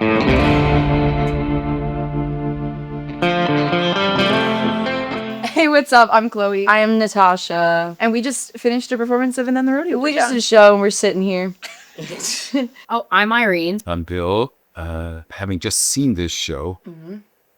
Hey, what's up? I'm Xhloe. I am Natasha. And we just finished a performance of And Then the Rodeo. We just did a show and we're sitting here. Oh, I'm Irene. I'm Bill. Having just seen this show,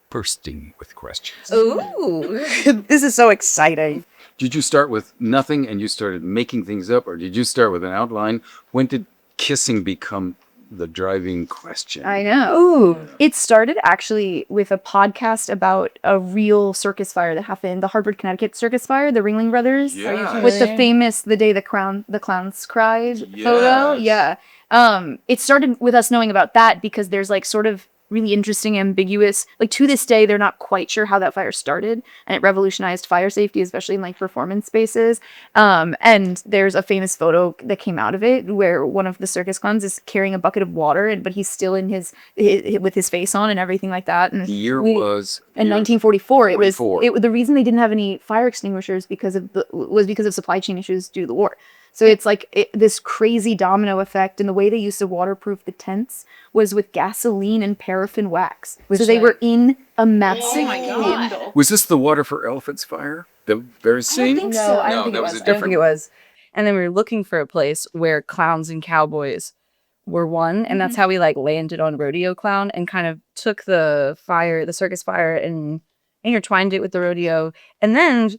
bursting with questions. Ooh, this is so exciting. Did you start with nothing and you started making things up, or did you start with an outline? When did kissing become the driving question? I know. Ooh. It started actually with a podcast about a real circus fire that happened, the Hartford, Connecticut circus fire, the Ringling Brothers. Yeah. Are you With the familiar? famous "The Day the Clowns Cried" photo. Yes. Yeah. It started with us knowing about that because there's like sort of really interesting, ambiguous, like to this day, they're not quite sure how that fire started, and it revolutionized fire safety, especially in like performance spaces. And there's a famous photo that came out of it where one of the circus clowns is carrying a bucket of water, but he's still in his with his face on and everything like that. And The year was in 1944. It was 44. the reason they didn't have any fire extinguishers because of supply chain issues due to the war. So it's like this crazy domino effect, and the way they used to waterproof the tents was with gasoline and paraffin wax. So they were in a massive candle. Was this the Water for Elephants fire? The very same? think so. I don't think that it was was. a I don't think different it was. And then we were looking for a place where clowns and cowboys were one. And that's how we like landed on Rodeo Clown and kind of took the circus fire and intertwined it with the rodeo. And then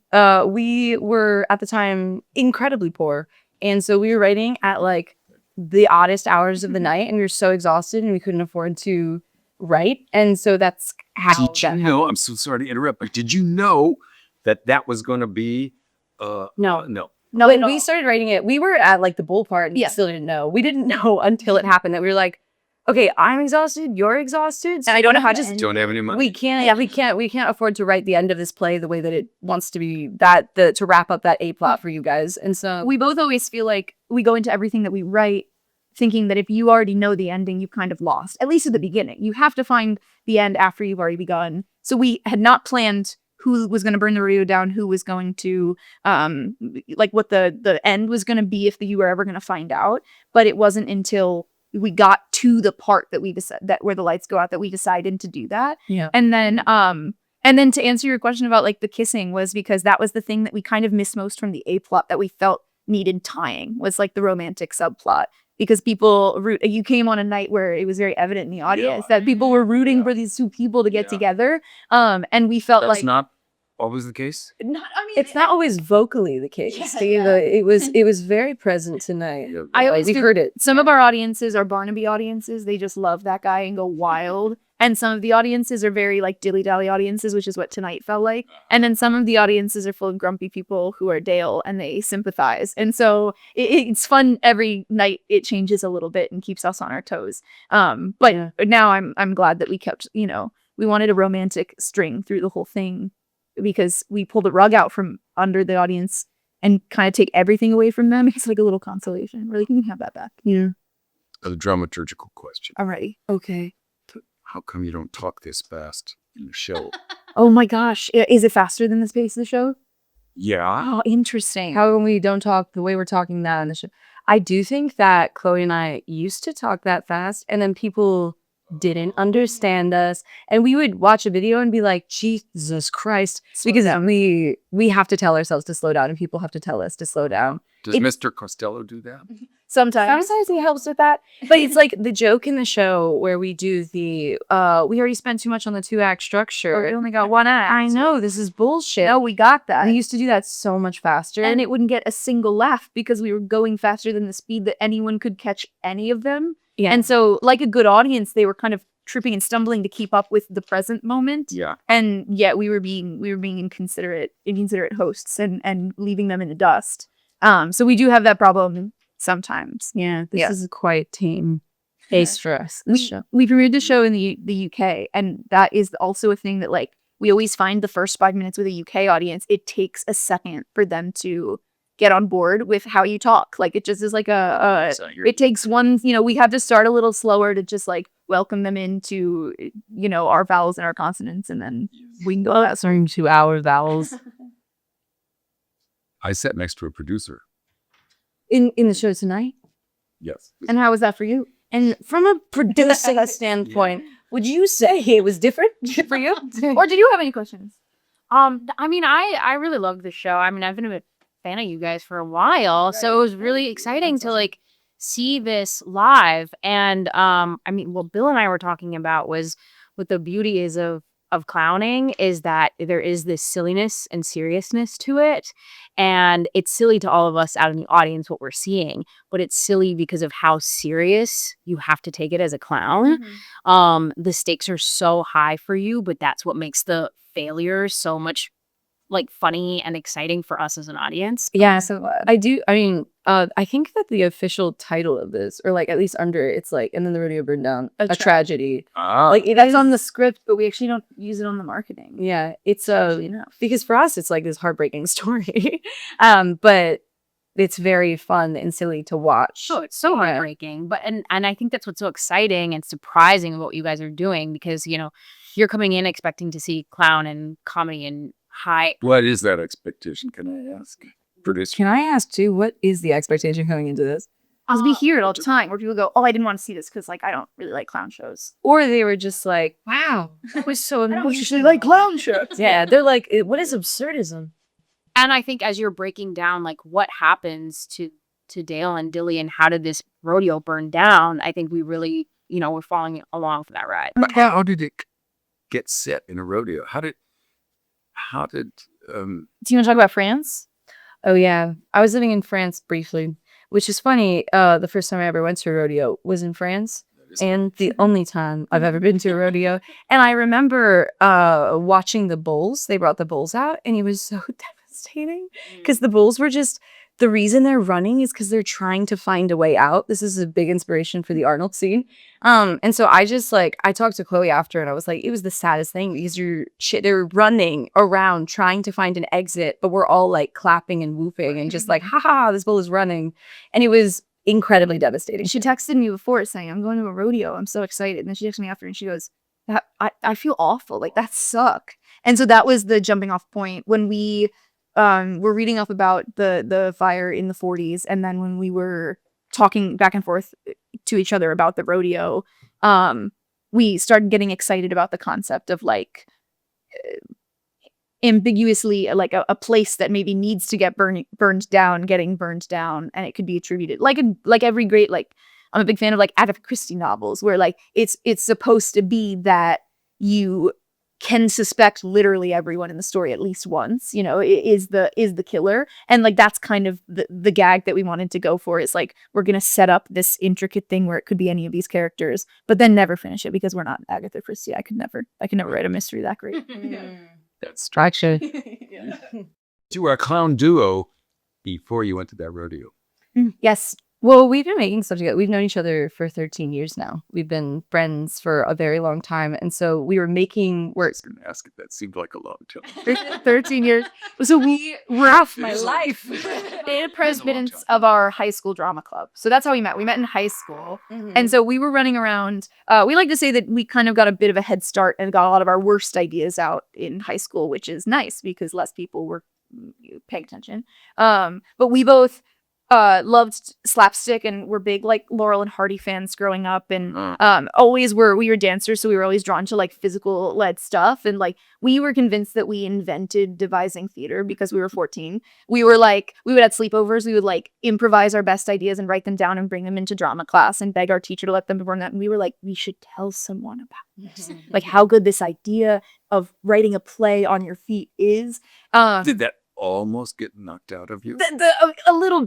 we were at the time incredibly poor. And so we were writing at like the oddest hours of the night, and we were so exhausted and we couldn't afford to write. And so that's how Did you know, I'm so sorry to interrupt, but did you know that was going to be, No. no. No, When we started writing it, we were at like the bull part and Yeah. still didn't know. We didn't know until it happened that we were like, okay, I'm exhausted, you're exhausted. And I don't know how to Don't have any money? We can't afford to write the end of this play the way that it wants to be, to wrap up that A plot for you guys. And so we both always feel like we go into everything that we write thinking that if you already know the ending, you've kind of lost, at least at the beginning. You have to find the end after you've already begun. So we had not planned who was going to burn the rodeo down, who was going to, like what the end was going to be if you were ever going to find out. But it wasn't until we got to the part that we decided that where the lights go out that we decided to do that. Yeah. And then to answer your question about like the kissing was because that was the thing that we kind of missed most from the A plot that we felt needed tying was like the romantic subplot. Because you came on a night where it was very evident in the audience that people were rooting for these two people to get together. And we felt That's like not always the case? it's not always vocally the case. It was very present tonight. Yeah. I always we feel- heard it. some of our audiences are Barnaby audiences. They just love that guy and go wild. And some of the audiences are very like dilly-dally audiences, which is what tonight felt like. And then some of the audiences are full of grumpy people who are Dale and they sympathize. And so it's fun every night. It changes a little bit and keeps us on our toes. But now I'm glad that we kept, we wanted a romantic string through the whole thing because we pulled the rug out from under the audience and kind of take everything away from them. It's like a little consolation. We're like, you can have that back. Yeah. A dramaturgical question. I'm ready. Okay. How come you don't talk this fast in the show? Oh my gosh. Is it faster than the pace of the show? Yeah. Oh, interesting. How come we don't talk the way we're talking now in the show? I do think that Xhloe and I used to talk that fast, and then people didn't understand us, and we would watch a video and be like, Jesus Christ, because we have to tell ourselves to slow down, and people have to tell us to slow down. Does Mr. Costello do that? Sometimes. Sometimes he helps with that, but it's like the joke in the show where we do the we already spent too much on the 2-act structure. We only got one act. I know, this is bullshit. No, we got that. We used to do that so much faster. And it wouldn't get a single laugh because we were going faster than the speed that anyone could catch any of them. Yeah. And so, like a good audience, they were kind of tripping and stumbling to keep up with the present moment. Yeah. And yet we were being inconsiderate hosts and leaving them in the dust. So we do have that problem sometimes. Yeah, this is a quiet team. Case for us. We premiered the show in the UK, and that is also a thing that like we always find the first 5 minutes with a UK audience, it takes a second for them to get on board with how you talk. Like it just is like it takes one, we have to start a little slower to just like welcome them into, our vowels and our consonants, and then we can go That's starting to our vowels. I sat next to a producer. In the show tonight. Yes. And how was that for you? And from a producing standpoint, would you say it was different for you? Or did you have any questions? I mean, I really loved the show. I mean, I've been a fan of you guys for a while, so it was really exciting to like see this live. And I mean, what Bill and I were talking about was what the beauty is of clowning is that there is this silliness and seriousness to it. And it's silly to all of us out in the audience what we're seeing, but it's silly because of how serious you have to take it as a clown. The stakes are so high for you, but that's what makes the failure so much like funny and exciting for us as an audience. Yeah, so I mean, I think that the official title of this, or like at least under it, it's like, and then the rodeo burned down, a tragedy. Like that's on the script, but we actually don't use it on the marketing. Yeah, it's because for us it's like this heartbreaking story, but it's very fun and silly to watch. So it's so heartbreaking, but and I think that's what's so exciting and surprising about what you guys are doing because you're coming in expecting to see clown and comedy and high. What is that expectation? Can I ask? Producer. Can I ask too, what is the expectation going into this? Because we hear it all the time where people go, "Oh, I didn't want to see this because like I don't really like clown shows," Or they were just like, wow, that was so I don't amazing. usually like clown shows. Yeah, they're like, what is absurdism? And I think as you're breaking down like what happens to Dale and Dilly and how did this rodeo burn down, I think we really, we're following along for that ride. But how did it get set in a rodeo? How did Do you want to talk about France? Oh yeah, I was living in France briefly, which is funny. The first time I ever went to a rodeo was in France, and the only time I've ever been to a rodeo. And I remember watching the bulls. They brought the bulls out, and it was so devastating because the bulls were just. The reason they're running is because they're trying to find a way out. This is a big inspiration for the Arnold scene. And so I just I talked to Xhloe after and I was like, it was the saddest thing because they're running around trying to find an exit, but we're all like clapping and whooping and just like, haha, this bull is running. And it was incredibly devastating. She texted me before saying, "I'm going to a rodeo. I'm so excited." And then she texted me after and she goes, I feel awful. Like that suck. And so that was the jumping off point when we we're reading up about the fire in the 40s, and then when we were talking back and forth to each other about the rodeo, we started getting excited about the concept of like ambiguously like a place that maybe needs to get burned down, getting burned down, and it could be attributed like every great I'm a big fan of like Agatha Christie novels where like it's supposed to be that you can suspect literally everyone in the story at least once, is the killer. And like that's kind of the gag that we wanted to go for is like we're gonna set up this intricate thing where it could be any of these characters, but then never finish it because we're not Agatha Christie. I could never write a mystery that great. That's Distraction. you were a clown duo before you went to that rodeo? Yes. Well, we've been making stuff together. We've known each other for 13 years now. We've been friends for a very long time. And so we were making work. I didn't ask if that seemed like a long time. 13 years. So we were off my life. Data presidents of our high school drama club. So that's how we met. We met in high school. And so we were running around. We like to say that we kind of got a bit of a head start and got a lot of our worst ideas out in high school, which is nice because less people were paying attention. But we both loved slapstick and were big like Laurel and Hardy fans growing up, and we were dancers, so we were always drawn to like physical led stuff, and like we were convinced that we invented devising theater because we were 14. We would at sleepovers, we would like improvise our best ideas and write them down and bring them into drama class and beg our teacher to let them perform that, and we were like, we should tell someone about this. Like how good this idea of writing a play on your feet is. Did that almost get knocked out of you? A little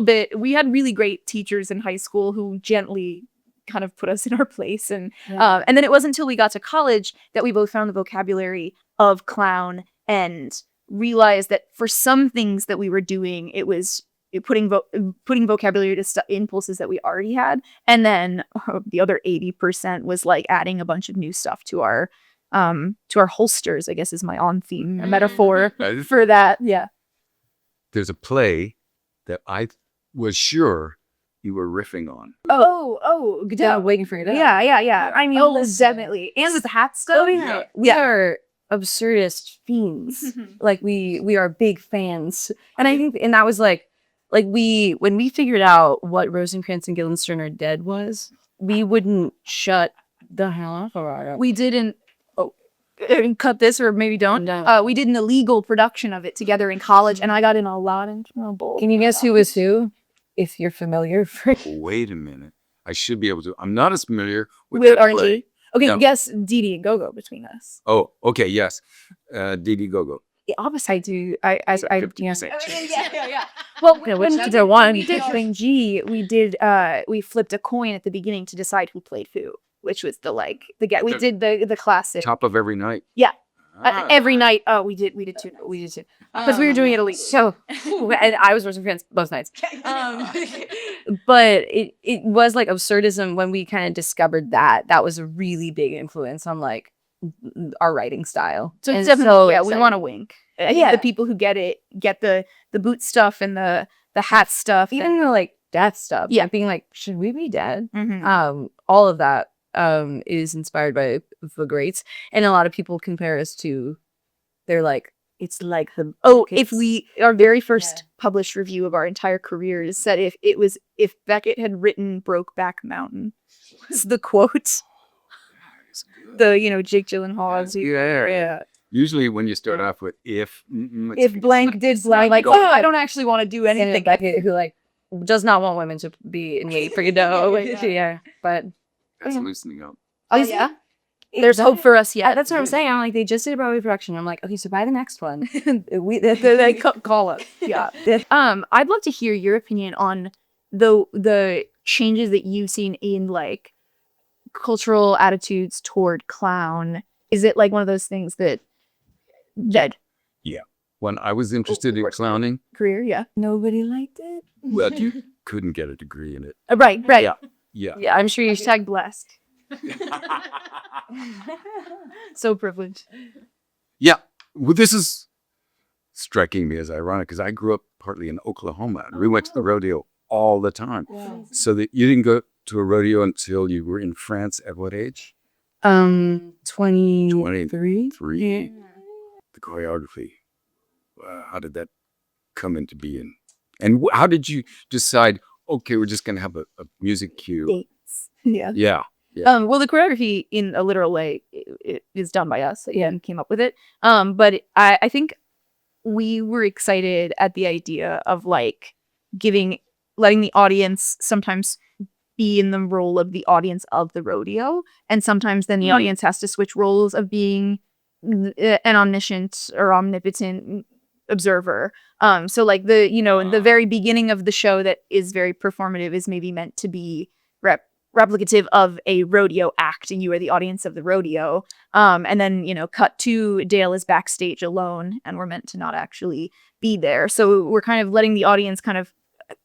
bit. We had really great teachers in high school who gently kind of put us in our place, and then it wasn't until we got to college that we both found the vocabulary of clown and realized that for some things that we were doing, it was putting vocabulary to impulses that we already had, and then the other 80% was like adding a bunch of new stuff to our holsters, I guess is my on theme metaphor for that. Yeah. There's a play that I was sure you were riffing on. Oh, Yeah, waiting for you to. yeah. I mean, definitely. And with the hat stuff. We are absurdist fiends. Like we are big fans. And I think, and that was when we figured out what Rosencrantz and Guildenstern are dead was, we wouldn't shut the hell up about it. We didn't cut this, or maybe don't. No. We did an illegal production of it together in college, and I got in a lot of trouble. Can you guess who was who? If you're familiar. Wait a minute. I should be able to. I'm not as familiar with With that play. RNG. Okay, No. guess Dee Dee and Gogo between us. Oh, okay, yes. Didi Gogo. The opposite. I do. Yeah. Well, Yeah, when which we is did the one? we did Thing G, we flipped a coin at the beginning to decide who played who, which was the guy. We did the classic Top of every night. Yeah. Ah. every night. Oh, we did two because we were doing it illegal. So, and I was Rosen fans both nights. But it was like absurdism when we kind of discovered that was a really big influence on like our writing style. So And it's definitely we exciting. want to wink. I think Yeah. the people who get it get the boot stuff and the hat stuff. Even the like death stuff. Yeah. Like, being like, should we be dead? Mhm. All of that is inspired by the greats, and a lot of people compare us to. They're like, it's like the If our very first published review of our entire careers said if Beckett had written Brokeback Mountain, was the quote. The Jake Gyllenhaal. Yeah. Usually when you start off with if Blank did blank, like, oh, I don't actually want to do anything. Beckett, who like does not want women to be in for yeah. But that's loosening up. Oh yeah. There's hope for us yet. that's what I'm saying. I'm like, they just did a Broadway production. I'm like, okay, so by the next one, they call us. Yeah. I'd love to hear your opinion on the changes that you've seen in like cultural attitudes toward clown. Is it like one of those things that When I was interested in clowning, career? Yeah. nobody liked it. well, you couldn't get a degree in it. Right. Yeah. Yeah. Yeah, I'm sure you Hashtag blessed. So privileged. Yeah. Well, this is striking me as ironic because I grew up partly in Oklahoma and we went to the rodeo all the time. So that you didn't go to a rodeo until you were in France at what age? 23. 3. The choreography. How did that come into being? And how did you decide, okay, we're just going to have a music cue? Dates. Yeah. Yeah. Well, the choreography in a literal way it is done by us. And came up with it. But I think we were excited at the idea of like letting the audience sometimes be in the role of the audience of the rodeo, and sometimes then the audience has to switch roles of being an omniscient or omnipotent observer. So like in the very beginning of the show that is very performative is maybe meant to be replicative of a rodeo act, and you are the audience of the rodeo. And then, cut to Dale is backstage alone, and we're meant to not actually be there. So we're kind of letting the audience kind of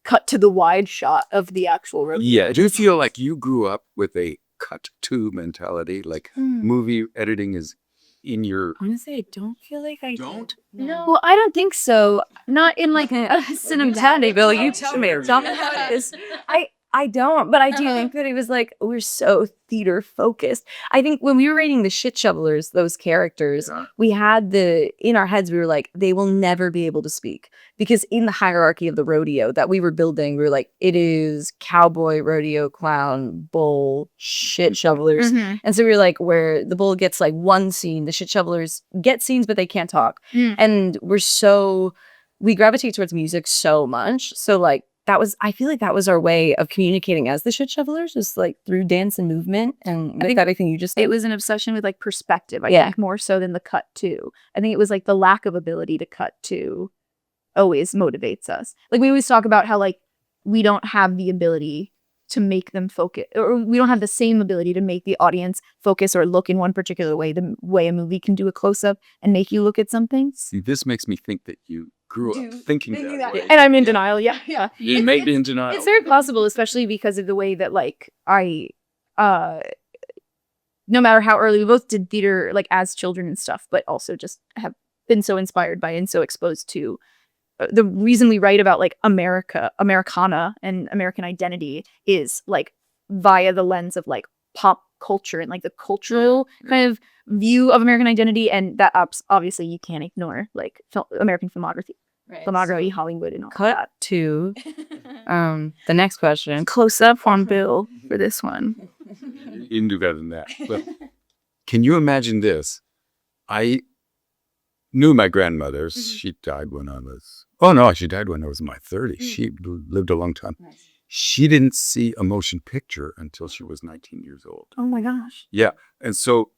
cut to the wide shot of the actual rodeo. Yeah. Do you feel like you grew up with a cut to mentality? Like movie editing is in your... Honestly, I don't feel like I Don't? No. Well, I don't think so. Not in like a Cinematogy, Bill. You tell me. Tell me how it is. I don't, but I do think that it was like, we're so theater focused. I think when we were writing the shit shovelers, those characters, we had in our heads, we were like, they will never be able to speak. Because in the hierarchy of the rodeo that we were building, we were like, it is cowboy, rodeo, clown, bull, shit shovelers. And so we were like, where the bull gets like one scene, the shit shovelers get scenes, but they can't talk. And we gravitate towards music so much. So like, I feel like that was our way of communicating as the shit shovelers, just like through dance and movement. And I think everything you just said. It was an obsession with like perspective, I think, more so than the cut to. I think it was like the lack of ability to cut to always motivates us. Like we always talk about how like we don't have the ability to make them focus, or we don't have the same ability to make the audience focus or look in one particular way, the way a movie can do a close-up and make you look at something. See, this makes me think that you grew up thinking that way. And I'm in denial. Yeah. You may be in denial. It's very possible, especially because of the way that like no matter how early, we both did theater like as children and stuff, but also just have been so inspired by and so exposed to the reason we write about like Americana and American identity is like via the lens of like pop culture and like the cultural kind of view of American identity. And that obviously you can't ignore like American filmography. filmography, Hollywood, and all. Cut to the next question. Close up on Bill for this one. You can do better than that. But can you imagine this? I knew my grandmother. She died when I was, she died when I was in my 30s. She lived a long time. Nice. She didn't see a motion picture until she was 19 years old. Oh my gosh. Yeah. And so,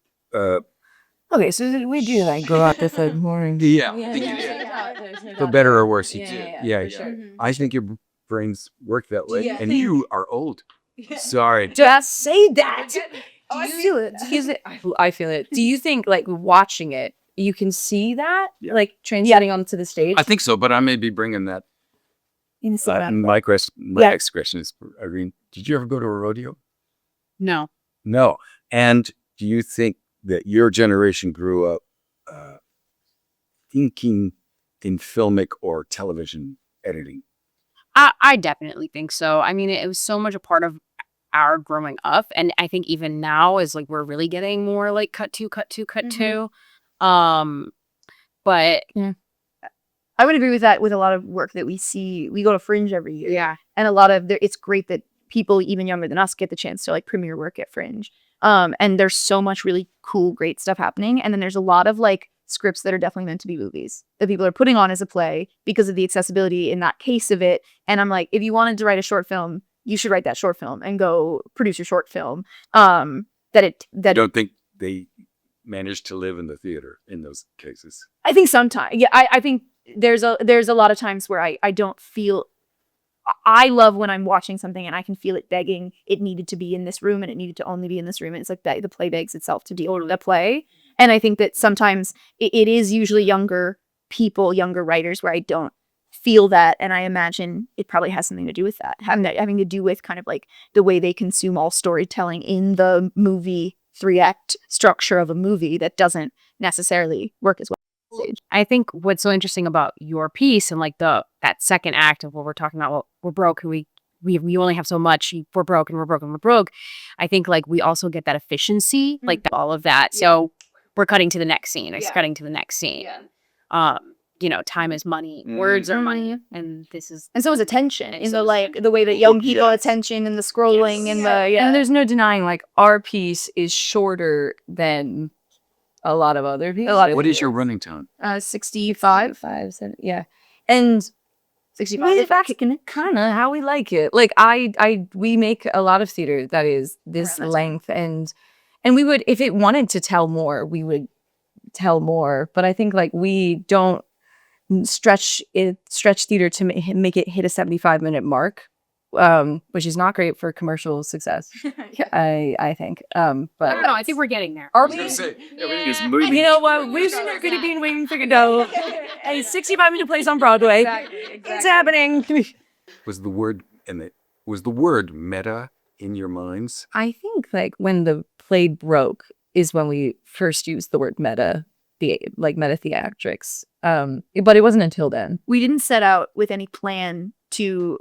Okay, so we do like go out this morning. I think you did. For better or worse, you did. Yeah. I think your brains work that way. Yeah. And you are old. Sorry. Just say that. I feel it. I feel it. Do you think like watching it, you can see that Yeah. like translating onto the stage? I think so, but I may be bringing that. In My next question is, Irene, did you ever go to a rodeo? No. No. And do you think that your generation grew up thinking in filmic or television editing? I definitely think so. I mean, it was so much a part of our growing up, and I think even now is like we're really getting more like cut to. But I would agree with that with a lot of work that we see. We go to Fringe every year. yeah, And a lot of it's great that people even younger than us get the chance to like premiere work at Fringe. And there's so much really cool, great stuff happening. And then there's a lot of like scripts that are definitely meant to be movies that people are putting on as a play because of the accessibility in that case of it. And I'm like, if you wanted to write a short film, you should write that short film and go produce your short film. I don't think they managed to live in the theater in those cases. I think sometimes, yeah, I think there's a lot of times where I don't feel. I love when I'm watching something and I can feel it begging. It needed to be in this room and it needed to only be in this room. And it's like the play begs itself to deal with the play. And I think that sometimes it is usually younger people, younger writers where I don't feel that. And I imagine it probably has something to do with that, having to do with kind of like the way they consume all storytelling in the movie 3-act structure of a movie that doesn't necessarily work as well. I think what's so interesting about your piece and like that second act of what we're talking about, well, we're broke, we only have so much, we're broke and we're broke and we're broke. I think like we also get that efficiency, like all of that. Yeah. So we're cutting to the next scene. It's cutting to the next scene. Yeah. Time is money, words are money, and so is attention in the like the way that young people attention and the scrolling and and there's no denying like our piece is shorter than a lot of other people. What is your running time? 65. 7, yeah. And 65. Kind of how we like it. Like we make a lot of theater that is this length and we would, if it wanted to tell more, we would tell more. But I think like we don't stretch theater to make it hit a 75-minute mark. Which is not great for commercial success. I think. But I don't know. I think we're getting there. Are we? Everything is moving. You know what? We've been going to be waiting for Godot. A 65-minute place on Broadway. Exactly. It's happening. Was the word meta in your minds? I think like when the play broke is when we first used the word meta, meta theatrics. But it wasn't until then. We didn't set out with any plan to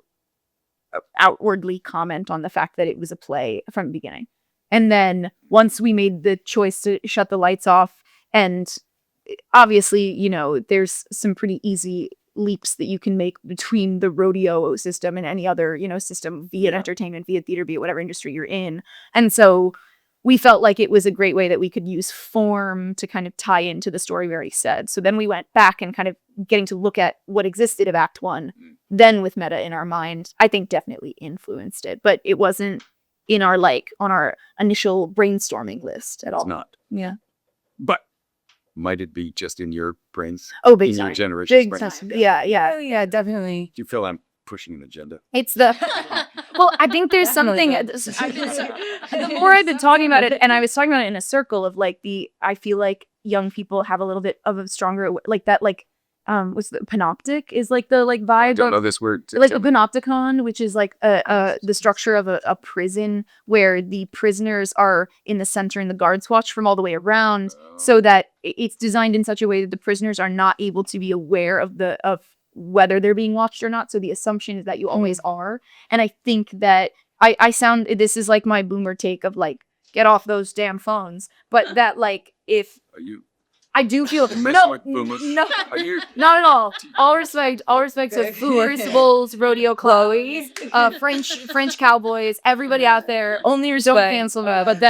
outwardly comment on the fact that it was a play from the beginning. And then once we made the choice to shut the lights off, and obviously, there's some pretty easy leaps that you can make between the rodeo system and any other, system, be it entertainment, be it theater, be it whatever industry you're in. And so we felt like it was a great way that we could use form to kind of tie into the story we already said. So then we went back and kind of getting to look at what existed of Act 1, then with meta in our mind, I think definitely influenced it. But it wasn't in our on our initial brainstorming list at all. It's not. Yeah. But might it be just in your brains? Oh, big in time. your generation's Big brains? time. Yeah. Oh, yeah, definitely. Do you feel I'm pushing an agenda? It's the Well, I think there's something. The more I've been talking about it, and I was talking about it in a circle of like I feel like young people have a little bit of a stronger like that what's the panoptic is like the vibe. I don't know this word. Like the panopticon, which is like the structure of a prison where the prisoners are in the center and the guards watch from all the way around, so that it's designed in such a way that the prisoners are not able to be aware of whether they're being watched or not. So the assumption is that you always are. And I think that this is like my boomer take of like, get off those damn phones. But that like, if I do feel messing with boomers? no, Are you? not at all. All respect to Crucibles, Rodeo Chloe's, French cowboys, everybody out there. Only Don't respect. cancel that. But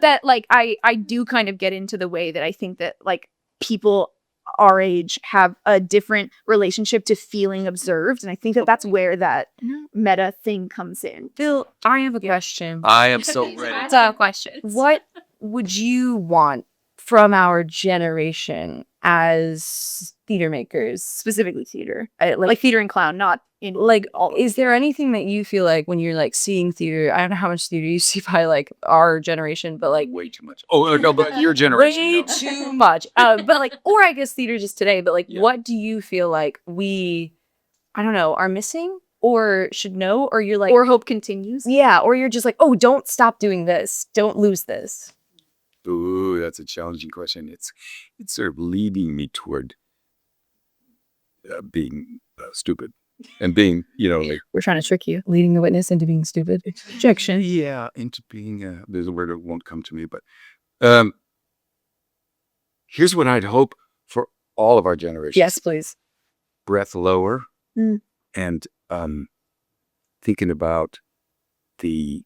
that like I do kind of get into the way that I think that like people our age have a different relationship to feeling observed, and I think that that's where that meta thing comes in. Phil, I have a question. I am so ready. That's a question. What would you want from our generation as theater makers? Specifically theater, like theater and clown, not in Like, all. is there anything that you feel like when you're like seeing theater? I don't know how much theater you see by like our generation, but like Way too much. Oh no, but your generation. way no. too much. But like, or I guess theater just today. But like, Yeah. what do you feel like I don't know, are missing or should know? Or you're like, or hope continues. yeah, or you're just like, oh, don't stop doing this. Don't lose this. Ooh, that's a challenging question. It's sort of leading me toward being stupid and being, like We're trying to trick you, leading the witness into being stupid. Objection. yeah, into being. There's a word that won't come to me, but here's what I'd hope for all of our generations. Yes, please. Breath lower, Mm. and thinking about the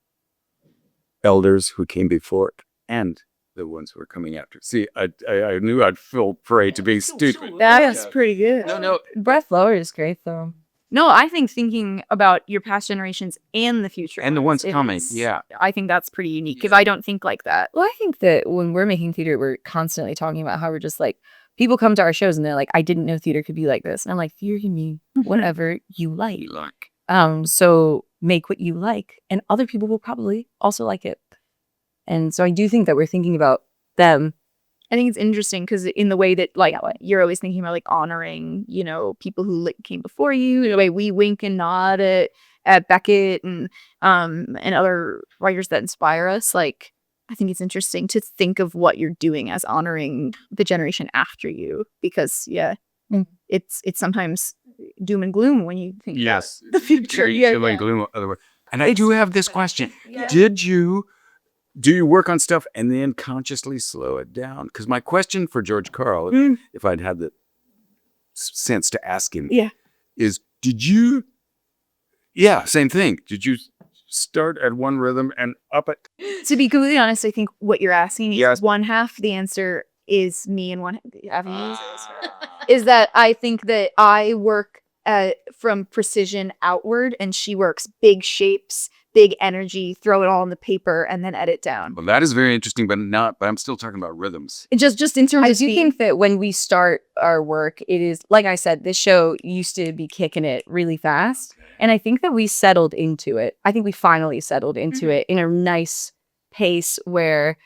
elders who came before it and the ones who are coming after. See, I knew I'd feel prey to being stupid. That's pretty good. No. Breath lower is great though. No, I think thinking about your past generations and the future And the ones is- coming, yeah. I think that's pretty unique because I don't think like that. Well, I think that when we're making theater, we're constantly talking about how we're just like, people come to our shows and they're like, I didn't know theater could be like this. And I'm like, theater can be whatever you like. You like. So make what you like, and other people will probably also like it. And so I do think that we're thinking about them. I think it's interesting because in the way that like you're always thinking about like honoring, people who came before you, the way we wink and nod at Beckett and other writers that inspire us. Like, I think it's interesting to think of what you're doing as honoring the generation after you, because it's sometimes doom and gloom when you think Yes. about the future. Yeah. And I do have this question. Do you work on stuff and then consciously slow it down? Because my question for George Carl, if I'd had the sense to ask him, is same thing. Did you start at one rhythm and up it? To be completely honest, I think what you're asking is Yes. one half the answer is me, and one half is that I think that I work from precision outward, and she works big shapes, big energy, throw it all on the paper, and then edit down. Well, that is very interesting, but I'm still talking about rhythms. Just in terms I of do speed. think that when we start our work, it is, like I said, this show used to be kicking it really fast. And I think that we settled into it. I think we finally settled into it in a nice pace where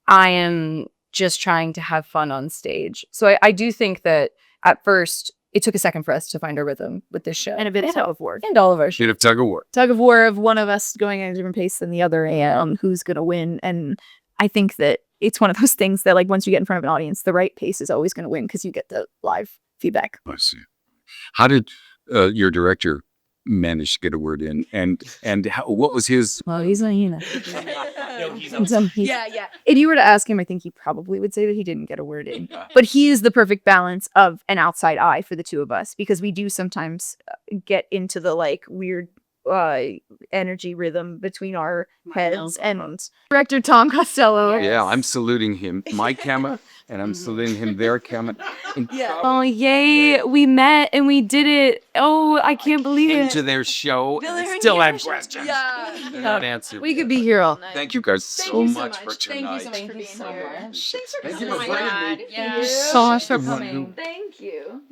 I am just trying to have fun on stage. So I do think that at first, it took a second for us to find our rhythm with this show. and a bit of tug of war. And all of our shows. Bit of tug of war. Tug of war of one of us going at a different pace than the other, and who's going to win. And I think that it's one of those things that, like, once you get in front of an audience, the right pace is always going to win because you get the live feedback. I see. How did your director manage to get a word in? And what was his? Well, he's not, Yeah. If you were to ask him, I think he probably would say that he didn't get a word in. But he is the perfect balance of an outside eye for the two of us, because we do sometimes get into the like weird energy rhythm between our heads. And director Tom Costello. Yeah, I'm saluting him, my camera, and I'm saluting him, their camera. And Oh, yay. We met and we did it. Oh, I can't believe it. into their show, and I still have questions. They're not answered. We could be here all night. Thank you guys so much for tonight. Thank you so much. Thank you for bringing me. So much for coming.